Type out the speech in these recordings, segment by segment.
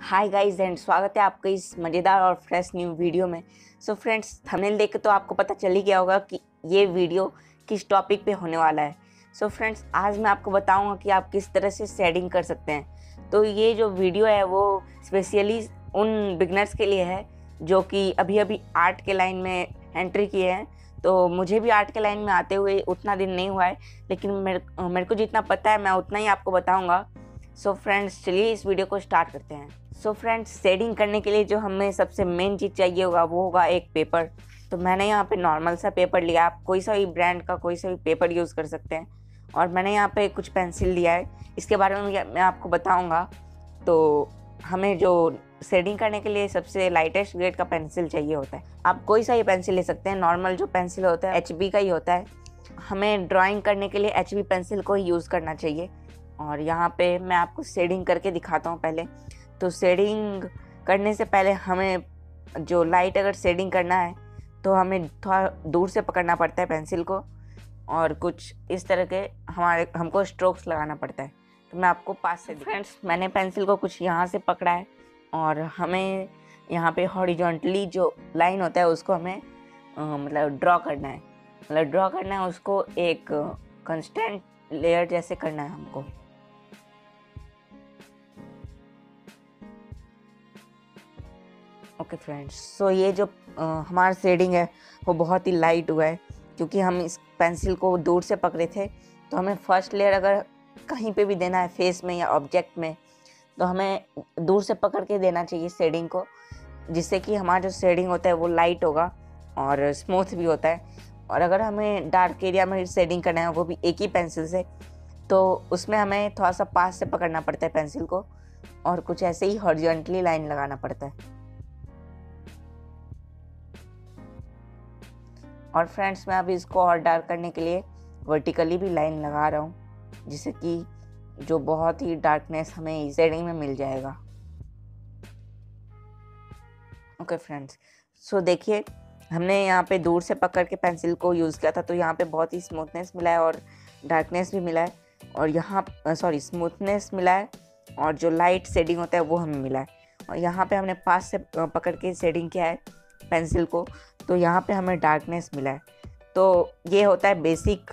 Hi guys and स्वागत है आपका इस मज़ेदार और फ्रेश न्यू वीडियो में। सो फ्रेंड्स, थंबनेल देख के तो आपको पता चल ही गया होगा कि ये वीडियो किस टॉपिक पे होने वाला है। सो फ्रेंड्स, आज मैं आपको बताऊंगा कि आप किस तरह से शेडिंग कर सकते हैं। तो ये जो वीडियो है वो स्पेशली उन बिगनर्स के लिए है जो कि अभी अभी आर्ट के लाइन में एंट्री किए हैं। तो मुझे भी आर्ट के लाइन में आते हुए उतना दिन नहीं हुआ है, लेकिन मेरे को जितना पता है मैं उतना ही आपको बताऊँगा। सो फ्रेंड्स, चलिए इस वीडियो को स्टार्ट करते हैं। सो फ्रेंड्स, शेडिंग करने के लिए जो हमें सबसे मेन चीज़ चाहिए होगा वो होगा एक पेपर। तो मैंने यहाँ पे नॉर्मल सा पेपर लिया, आप कोई सा भी ब्रांड का कोई सा भी पेपर यूज़ कर सकते हैं। और मैंने यहाँ पे कुछ पेंसिल लिया है, इसके बारे में मैं आपको बताऊँगा। तो हमें जो शेडिंग करने के लिए सबसे लाइटेस्ट ग्रेड का पेंसिल चाहिए होता है। आप कोई सा ही पेंसिल ले सकते हैं, नॉर्मल जो पेंसिल होता है HB का ही होता है। हमें ड्राइंग करने के लिए HB पेंसिल को ही यूज़ करना चाहिए। और यहाँ पे मैं आपको शेडिंग करके दिखाता हूँ पहले। तो शेडिंग करने से पहले हमें जो लाइट अगर शेडिंग करना है तो हमें थोड़ा दूर से पकड़ना पड़ता है पेंसिल को, और कुछ इस तरह के हमको स्ट्रोक्स लगाना पड़ता है। तो मैं आपको पास से फ्रेंड्स, मैंने पेंसिल को कुछ यहाँ से पकड़ा है और हमें यहाँ पे हॉरिजॉन्टली जो लाइन होता है उसको हमें मतलब ड्रॉ करना है। उसको एक कंस्टेंट लेयर जैसे करना है हमको। ओके फ्रेंड्स, सो ये जो हमारा शेडिंग है वो बहुत ही लाइट हुआ है, क्योंकि हम इस पेंसिल को दूर से पकड़े थे। तो हमें फर्स्ट लेयर अगर कहीं पे भी देना है, फेस में या ऑब्जेक्ट में, तो हमें दूर से पकड़ के देना चाहिए शेडिंग को, जिससे कि हमारा जो शेडिंग होता है वो लाइट होगा और स्मूथ भी होता है। और अगर हमें डार्क एरिया में शेडिंग करना है वो भी एक ही पेंसिल से, तो उसमें हमें थोड़ा सा पास से पकड़ना पड़ता है पेंसिल को और कुछ ऐसे ही हॉरिजॉन्टली लाइन लगाना पड़ता है। और फ्रेंड्स, मैं अभी इसको और डार्क करने के लिए वर्टिकली भी लाइन लगा रहा हूँ, जिससे कि जो बहुत ही डार्कनेस हमें इस शेडिंग में मिल जाएगा। ओके फ्रेंड्स, सो देखिए, हमने यहाँ पे दूर से पकड़ के पेंसिल को यूज़ किया था, तो यहाँ पे बहुत ही स्मूथनेस मिला है और डार्कनेस भी मिला है, और यहाँ स्मूथनेस मिला है, और जो लाइट शेडिंग होता है वो हमें मिला है। और यहाँ पे हमने पास से पकड़ के शेडिंग किया है पेंसिल को, तो यहाँ पे हमें डार्कनेस मिला है। तो ये होता है बेसिक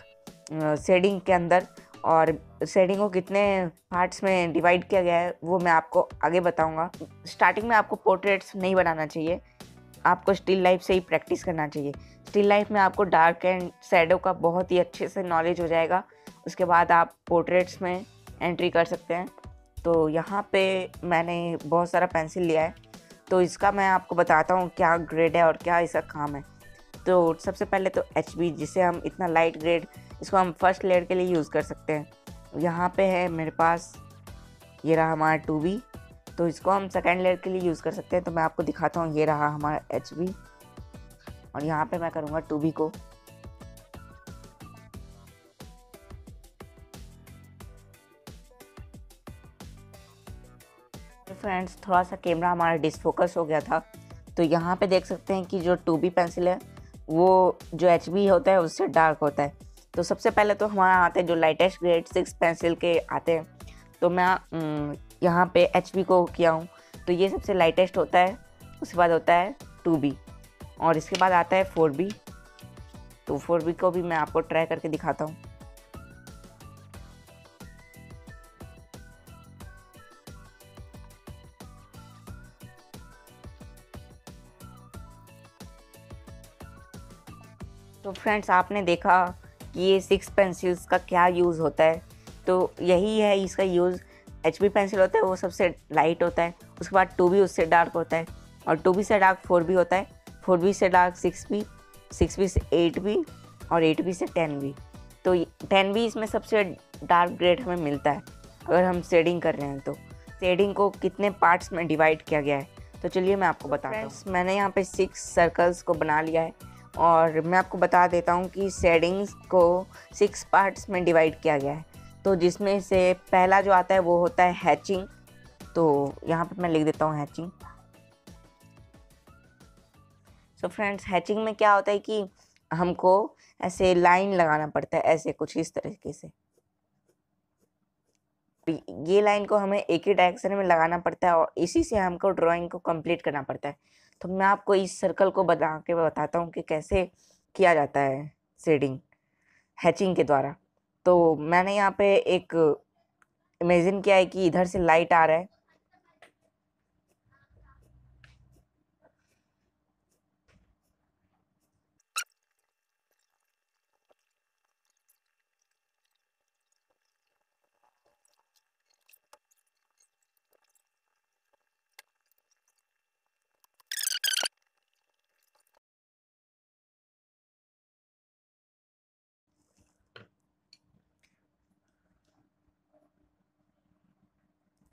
शेडिंग के अंदर। और शेडिंग को कितने पार्ट्स में डिवाइड किया गया है वो मैं आपको आगे बताऊंगा। स्टार्टिंग में आपको पोर्ट्रेट्स नहीं बनाना चाहिए, आपको स्टिल लाइफ से ही प्रैक्टिस करना चाहिए। स्टिल लाइफ में आपको डार्क एंड शैडो का बहुत ही अच्छे से नॉलेज हो जाएगा, उसके बाद आप पोर्ट्रेट्स में एंट्री कर सकते हैं। तो यहाँ पे मैंने बहुत सारा पेंसिल लिया है, तो इसका मैं आपको बताता हूँ क्या ग्रेड है और क्या इसका काम है। तो सबसे पहले तो HB, जिसे हम इतना लाइट ग्रेड, इसको हम फर्स्ट लेयर के लिए यूज़ कर सकते हैं। यहाँ पे है मेरे पास, ये रहा हमारा 2B, तो इसको हम सेकेंड लेयर के लिए यूज़ कर सकते हैं। तो मैं आपको दिखाता हूँ, ये रहा हमारा HB, और यहाँ पे मैं करूँगा 2B को। फ्रेंड्स, थोड़ा सा कैमरा हमारा डिसफोकस हो गया था। तो यहाँ पे देख सकते हैं कि जो 2B पेंसिल है वो जो HB होता है उससे डार्क होता है। तो सबसे पहले तो हमारा आते हैं जो लाइटेस्ट ग्रेड 6 पेंसिल के आते हैं। तो मैं यहाँ पे HB को किया हूँ, तो ये सबसे लाइटेस्ट होता है। उसके बाद होता है 2B, और इसके बाद आता है 4B। तो 4B को भी मैं आपको ट्राई करके दिखाता हूँ। तो फ्रेंड्स, आपने देखा कि ये 6 पेंसिल्स का क्या यूज़ होता है। तो यही है इसका यूज़। HB पेंसिल होता है वो सबसे लाइट होता है, उसके बाद 2B उससे डार्क होता है, और 2B से डार्क 4B होता है, 4B से डार्क 6B, 6B से 8B, और 8B से 10B। तो 10B इसमें सबसे डार्क ग्रेड हमें मिलता है अगर हम शेडिंग कर रहे हैं। तो शेडिंग को कितने पार्ट्स में डिवाइड किया गया है, तो चलिए मैं आपको बताता हूँ। मैंने यहाँ पे 6 सर्कल्स को बना लिया है, और मैं आपको बता देता हूँ कि शेडिंग्स को 6 पार्ट्स में डिवाइड किया गया है। तो जिसमें से पहला जो आता है वो होता है हैचिंग। तो यहाँ पे मैं लिख देता हूँ हैचिंग। सो फ्रेंड्स, हैचिंग में क्या होता है कि हमको ऐसे लाइन लगाना पड़ता है, ऐसे कुछ इस तरीके से। ये लाइन को हमें एक ही डायरेक्शन में लगाना पड़ता है और इसी से हमको ड्राइंग को कंप्लीट करना पड़ता है। तो मैं आपको इस सर्कल को बना के बताता हूँ कि कैसे किया जाता है शेडिंग हैचिंग के द्वारा। तो मैंने यहाँ पे एक इमेजिन किया है कि इधर से लाइट आ रहा है,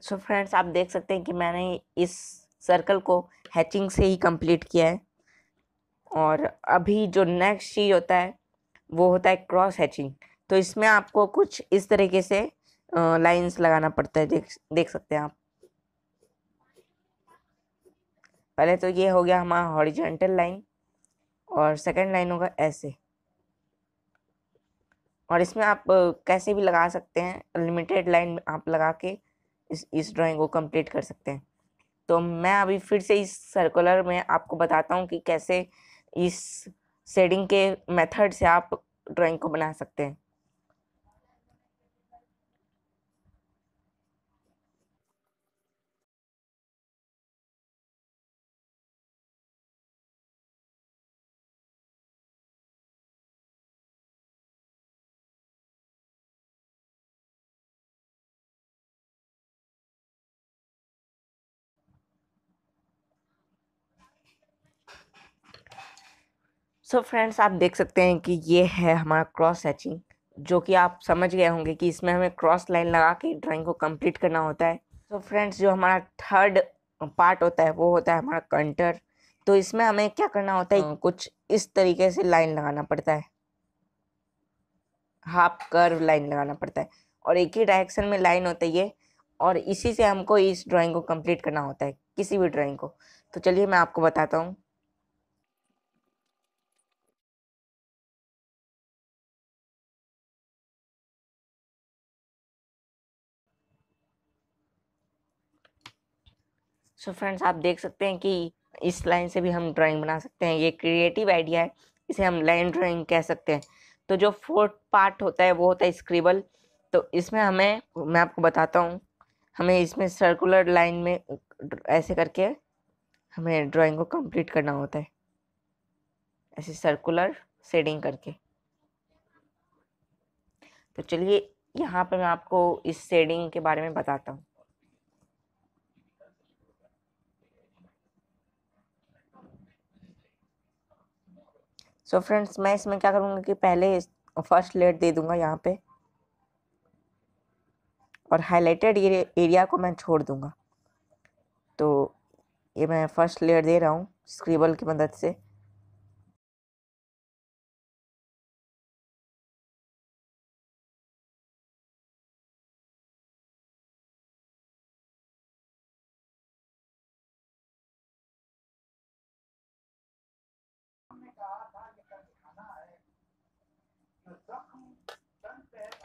सो फ्रेंड्स आप देख सकते हैं कि मैंने इस सर्कल को हैचिंग से ही कंप्लीट किया है। और अभी जो नेक्स्ट चीज होता है वो होता है क्रॉस हैचिंग। तो इसमें आपको कुछ इस तरीके से लाइंस लगाना पड़ता है, देख सकते हैं आप। पहले तो ये हो गया हमारा हॉरिजॉन्टल लाइन और सेकंड लाइन होगा ऐसे। और इसमें आप कैसे भी लगा सकते हैं, लिमिटेड लाइन आप लगा के इस ड्राइंग को कंप्लीट कर सकते हैं। तो मैं अभी फिर से इस सर्कुलर में आपको बताता हूँ कि कैसे इस शेडिंग के मेथड से आप ड्राइंग को बना सकते हैं। सो फ्रेंड्स आप देख सकते हैं कि ये है हमारा क्रॉस हैचिंग, जो कि आप समझ गए होंगे कि इसमें हमें क्रॉस लाइन लगा के ड्राइंग को कंप्लीट करना होता है। तो फ्रेंड्स जो हमारा थर्ड पार्ट होता है वो होता है हमारा कंटर। तो इसमें हमें क्या करना होता है, कुछ इस तरीके से लाइन लगाना पड़ता है, हाफ कर्व लाइन लगाना पड़ता है और एक ही डायरेक्शन में लाइन होता है ये। और इसी से हमको इस ड्राइंग को कंप्लीट करना होता है, किसी भी ड्राइंग को। तो चलिए मैं आपको बताता हूँ। सो फ्रेंड्स आप देख सकते हैं कि इस लाइन से भी हम ड्राइंग बना सकते हैं। ये क्रिएटिव आइडिया है, इसे हम लाइन ड्राइंग कह सकते हैं। तो जो फोर्थ पार्ट होता है वो होता है स्क्रिबल। तो इसमें हमें, मैं आपको बताता हूँ, हमें इसमें सर्कुलर लाइन में ऐसे करके हमें ड्राइंग को कंप्लीट करना होता है, ऐसे सर्कुलर शेडिंग करके। तो चलिए यहाँ पे मैं आपको इस शेडिंग के बारे में बताता हूँ। सो फ्रेंड्स मैं इसमें क्या करूँगा कि पहले फर्स्ट लेयर दे दूंगा यहाँ पे और हाईलाइटेड एरिया को मैं छोड़ दूंगा। तो ये मैं फर्स्ट लेयर दे रहा हूँ स्क्रिबल की मदद से।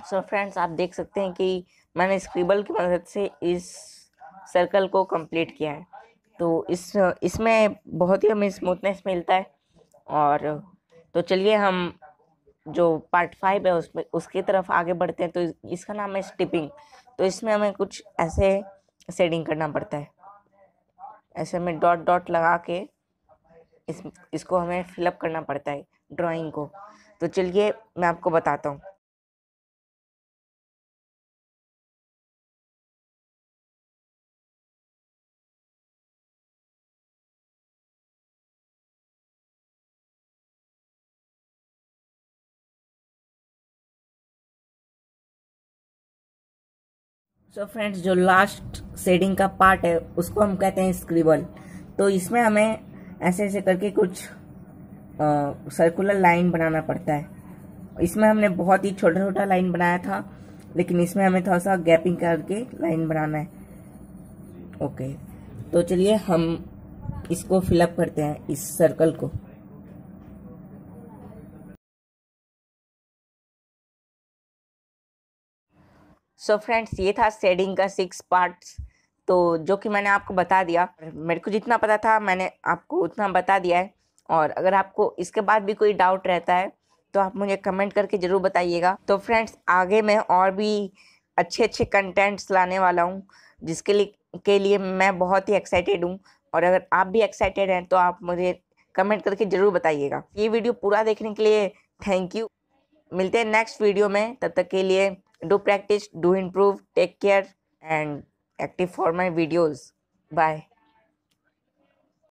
सो फ्रेंड्स आप देख सकते हैं कि मैंने स्क्रिबल की मदद से इस सर्कल को कंप्लीट किया है। तो इसमें बहुत ही हमें स्मूथनेस मिलता है। और तो चलिए हम जो पार्ट 5 है उसमें उसकी तरफ आगे बढ़ते हैं। तो इसका नाम है स्टिपिंग। तो इसमें हमें कुछ ऐसे शेडिंग करना पड़ता है, ऐसे में डॉट डॉट लगा के इसको हमें फिलअप करना पड़ता है ड्राइंग को। तो चलिए मैं आपको बताता हूँ। सो फ्रेंड्स जो लास्ट शेडिंग का पार्ट है उसको हम कहते हैं स्क्रिबल। तो इसमें हमें ऐसे ऐसे करके कुछ सर्कुलर लाइन बनाना पड़ता है। इसमें हमने बहुत ही छोटा छोटा लाइन बनाया था, लेकिन इसमें हमें थोड़ा सा गैपिंग करके लाइन बनाना है। ओके, तो चलिए हम इसको फिलअप करते हैं, इस सर्कल को। सो फ्रेंड्स, ये था शेडिंग का 6 पार्ट्स, तो जो कि मैंने आपको बता दिया। मेरे को जितना पता था मैंने आपको उतना बता दिया है। और अगर आपको इसके बाद भी कोई डाउट रहता है तो आप मुझे कमेंट करके ज़रूर बताइएगा। तो फ्रेंड्स, आगे मैं और भी अच्छे अच्छे कंटेंट्स लाने वाला हूँ, जिसके लिए मैं बहुत ही एक्साइटेड हूँ। और अगर आप भी एक्साइटेड हैं तो आप मुझे कमेंट करके ज़रूर बताइएगा। ये वीडियो पूरा देखने के लिए थैंक यू। मिलते हैं नेक्स्ट वीडियो में, तब तक के लिए do practice, do improve, take care and active for my videos. Bye.